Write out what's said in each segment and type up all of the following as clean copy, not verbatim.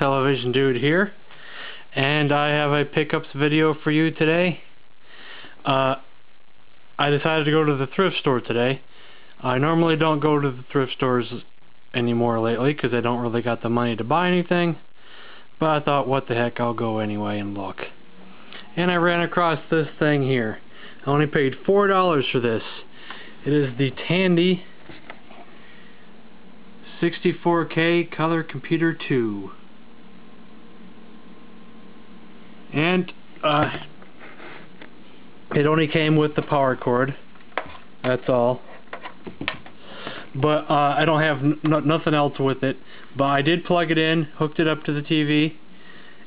Television Dude here, and I have a pickups video for you today. I decided to go to the thrift store today. I normally don't go to the thrift stores anymore lately because I don't really got the money to buy anything, but I thought, what the heck, I'll go anyway and look. And I ran across this thing here. I only paid $4 for this. It is the Tandy 64K Color Computer 2. And it only came with the power cord. That's all. But I don't have nothing else with it. But I did plug it in, hooked it up to the TV,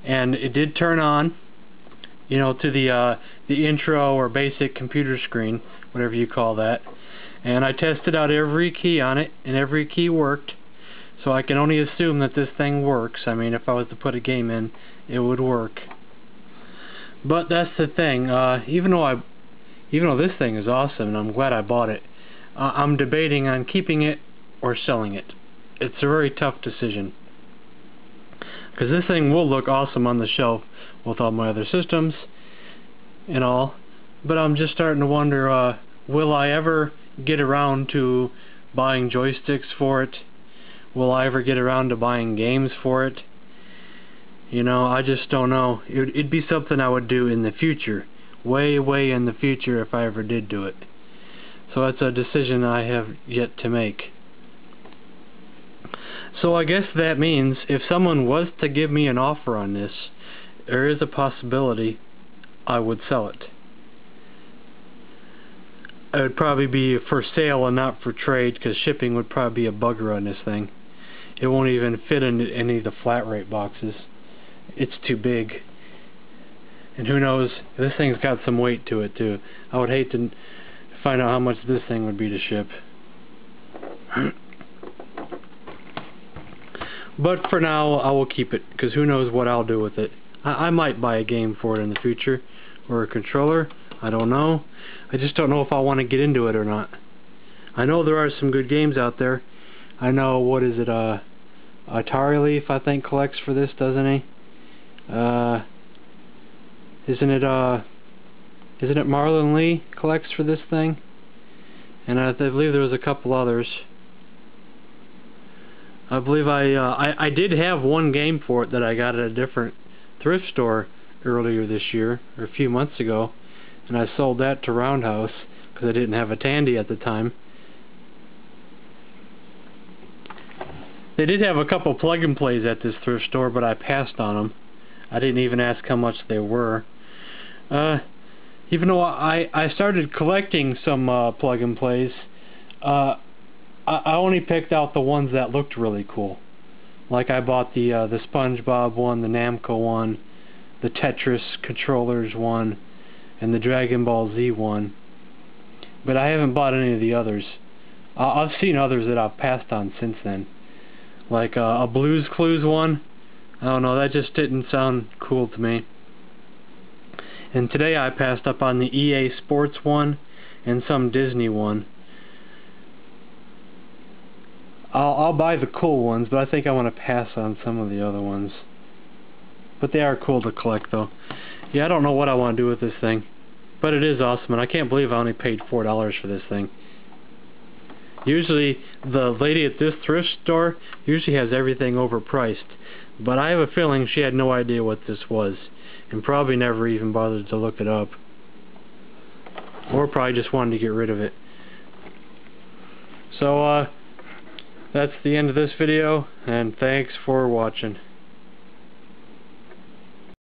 and it did turn on, you know, to the intro or basic computer screen, whatever you call that. And I tested out every key on it, and every key worked. So I can only assume that this thing works. I mean, if I was to put a game in, it would work. But that's the thing. Even though this thing is awesome, and I'm glad I bought it, I'm debating on keeping it or selling it. It's a very tough decision, because this thing will look awesome on the shelf with all my other systems and all. But I'm just starting to wonder, will I ever get around to buying joysticks for it? Will I ever get around to buying games for it? You know, I just don't know. It'd be something I would do in the future. Way, way in the future if I ever did do it. So that's a decision I have yet to make. So I guess that means if someone was to give me an offer on this, there is a possibility I would sell it. It would probably be for sale and not for trade, because shipping would probably be a bugger on this thing. It won't even fit into any of the flat rate boxes. It's too big. And who knows, this thing's got some weight to it too. I would hate to find out how much this thing would be to ship. But for now, I will keep it, because who knows what I'll do with it. I might buy a game for it in the future, or a controller. I don't know. I just don't know if I want to get into it or not. I know there are some good games out there. I know, what is it, Atari Leaf, I think, collects for this, doesn't he? Isn't it Marlon Lee collects for this thing? And I believe there was a couple others. I believe I did have one game for it that I got at a different thrift store earlier this year, or a few months ago, and I sold that to Roundhouse because I didn't have a Tandy at the time. They did have a couple plug-and-plays at this thrift store, but I passed on them. I didn't even ask how much they were. Even though I started collecting some plug-and-plays, I only picked out the ones that looked really cool. Like I bought the SpongeBob one, the Namco one, the Tetris controllers one, and the Dragon Ball Z one. But I haven't bought any of the others. I've seen others that I've passed on since then. Like a Blue's Clues one. I don't know, that just didn't sound cool to me. And today I passed up on the EA Sports one and some Disney one. I'll buy the cool ones, but I think I want to pass on some of the other ones. But they are cool to collect, though. Yeah, I don't know what I want to do with this thing, but it is awesome, and I can't believe I only paid $4 for this thing. Usually, the lady at this thrift store usually has everything overpriced, but I have a feeling she had no idea what this was, and probably never even bothered to look it up. Or probably just wanted to get rid of it. So, that's the end of this video, and thanks for watching.